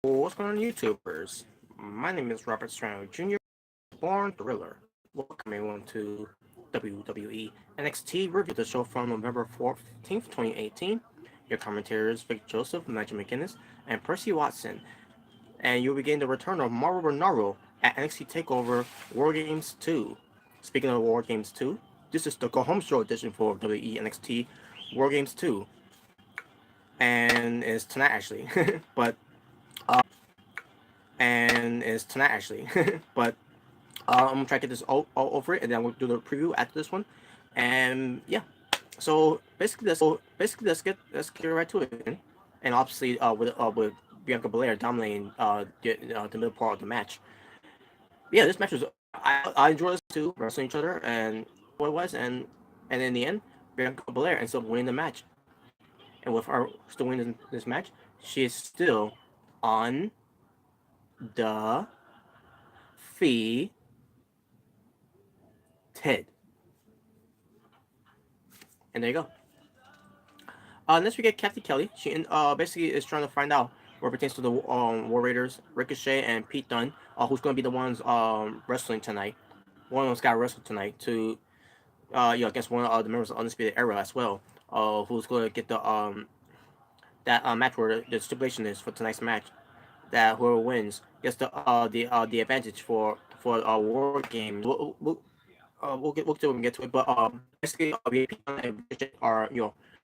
What's going on, YouTubers? My name is Robert Serrano Jr., Born Thriller. Welcome everyone to WWE NXT review, the show from November 14th, 2018. Your commentators Vic Joseph, Nigel McGuinness, and Percy Watson. And you'll be getting the return of Mauro Bernardo at NXT TakeOver WarGames 2. Speaking of WarGames 2, this is the Go Home Show edition for WWE NXT WarGames 2. And it's tonight actually, but but I'm gonna try to get this all over it, and then we'll do the preview after this one. And yeah, so basically let's get right to it. And obviously, with Bianca Belair dominating the middle part of the match. Yeah, this match was I enjoyed this too, wrestling each other, and what it was, and in the end, Bianca Belair ends up winning the match. And with her still winning this match, she is still on the fee Ted. And there you go. Next we get Kathy Kelly. She basically is trying to find out what pertains to the War Raiders, Ricochet and Pete Dunne, who's going to be the ones wrestling tonight. One of them's got wrestled tonight to against one of the members of Undisputed Era as well. Who's going to get the that match where the stipulation is for tonight's match that whoever wins gets the advantage for War Games. We'll get to it, but basically, Pete Dunne and Ricochet are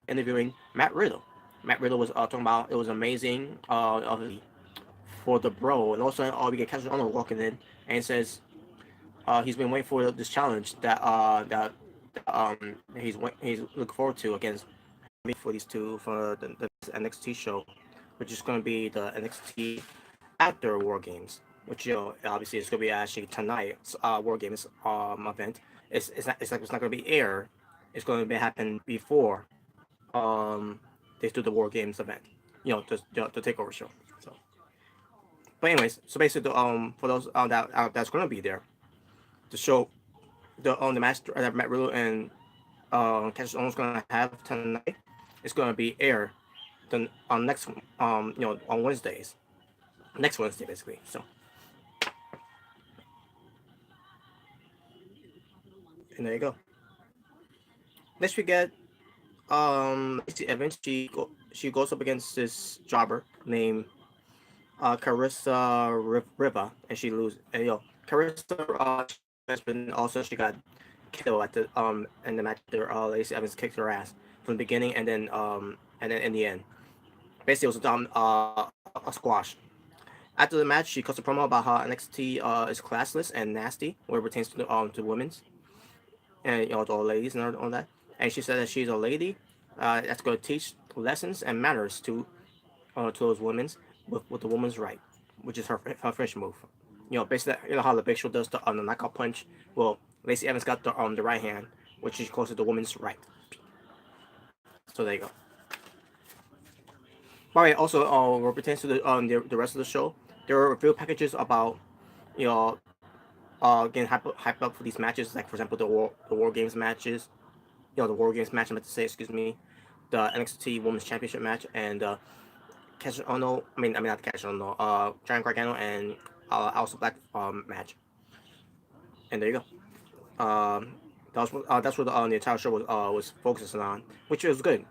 interviewing Matt Riddle. Matt Riddle was talking about it was amazing for the bro, and also we get Cassius Ohno walking in and says he's been waiting for this challenge he's looking forward to against for these two for the NXT show, which is going to be the NXT after War Games, which obviously it's going to be actually tonight's War Games event. It's not going to be air. It's going to be happen before they do the War Games event, the takeover show. So, but anyways, so basically, for those that's gonna be there, the show, the match that Matt Riddle and Cassius Owens gonna have tonight is gonna be air the on next on Wednesdays, next Wednesday basically. So, and there you go. Next we get Lacey Evans. She goes up against this jobber named Carissa Riva, and she loses. And Carissa has been also she got killed at the in the match. There, Lacey Evans kicked her ass from the beginning, and then in the end, basically it was a squash. After the match, she cuts a promo about how NXT is classless and nasty, where it pertains to women's and to all ladies and all that. And she said that she's a lady that's going to teach lessons and manners to those women's with the woman's right, which is her finish move. Basically, how the Big Show does the knockout punch. Well, Lacey Evans got the right hand, which is close to the woman's right. So there you go. By the way, also, what pertains to the rest of the show, there were reveal packages about you know getting hyped up for these matches, like for example the War Games matches, the War Games match I meant to say, excuse me, the NXT Women's Championship match, and Cassius Ohno, I mean not Cassius Ohno, Giant Gargano and Aleister Black match, and there you go. That's what the entire show was focusing on, which was good.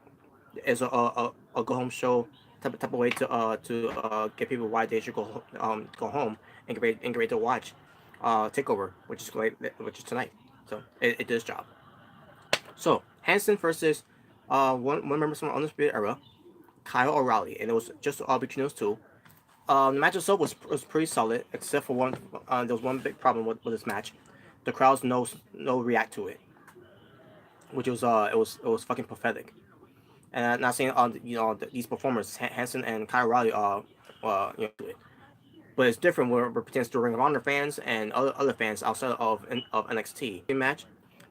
It's a go home show type of way to get people why they should go home and get ready to watch Takeover, which is tonight. So it did its job. So Hanson versus one member from Undisputed Era, Kyle O'Reilly, and it was just between those two. The match itself was pretty solid, except for one. There was one big problem with this match. The crowds no react to it, which was it was fucking pathetic. And I'm not saying these performers Hanson and Kyle O'Reilly do it, but it's different where it pertains to Ring of Honor fans and other fans outside of NXT match.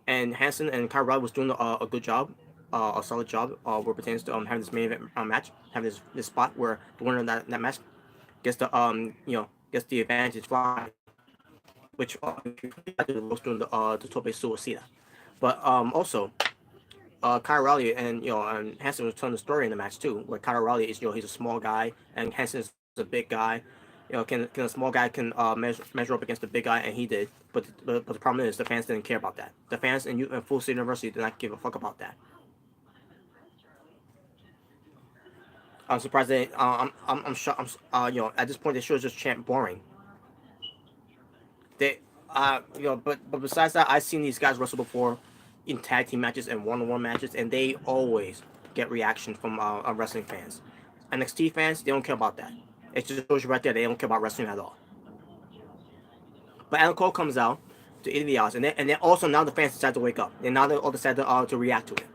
And Hanson and Kyle O'Reilly was doing a good job, a solid job, where it pertains to having this main event match, having this spot where the winner of that match gets the gets the advantage fly, which was doing the Tope Suicida. But also Kyle O'Reilly and and Hanson was telling the story in the match too, where Kyle O'Reilly is he's a small guy and Hanson is a big guy. Can a small guy can measure up against the big guy, and he did. But the problem is the fans didn't care about that. The fans in Full Sail University did not give a fuck about that. I'm surprised they. I'm shocked. At this point they should have just chant boring. They, but besides that, I've seen these guys wrestle before, in tag team matches and one-on-one matches, and they always get reaction from wrestling fans. NXT fans, they don't care about that. It just shows you right there they don't care about wrestling at all. But Adam Cole comes out to eat the odds, and then also now the fans decide to wake up, and now they all decide to react to it,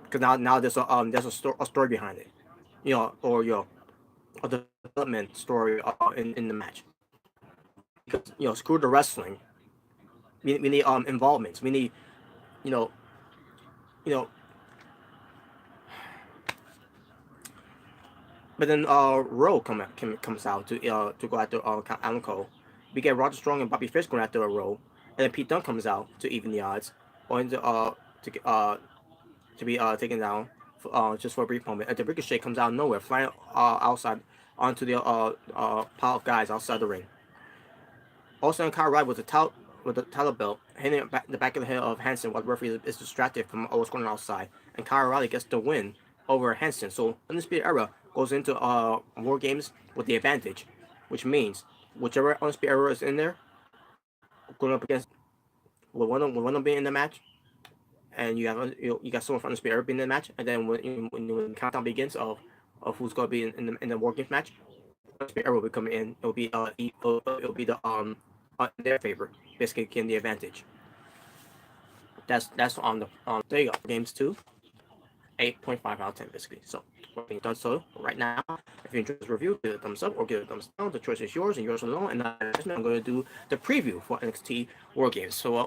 because now there's a story behind it, or a development story in the match. Because screw the wrestling. We need involvements. We need you know you know. But then Rowe comes out to go after Adam Cole. We get Roger Strong and Bobby Fish going after a Rowe, and then Pete Dunne comes out to even the odds, only to be taken down just for a brief moment. And the Ricochet comes out of nowhere, flying outside onto the pile of guys outside the ring. Also, Kyle Wright with the title belt, hitting the back of the head of Hanson while the referee is distracted from what's going on outside, and Kyle O'Reilly gets the win over Hanson. So Undisputed Era goes into WarGames with the advantage, which means whichever Undisputed Era is in there, going up against with one of them being in the match, and you got someone from Undisputed Era being in the match, and then when the countdown begins of who's going to be in the WarGames match, Undisputed Era will be coming in. It'll be the in their favor, basically getting the advantage. That's on there you go. Games 2, 8.5 out of 10 basically. So being done so right now. If you enjoyed this review, give it a thumbs up or give it a thumbs down. The choice is yours and yours alone. And I'm going to do the preview for NXT WarGames. So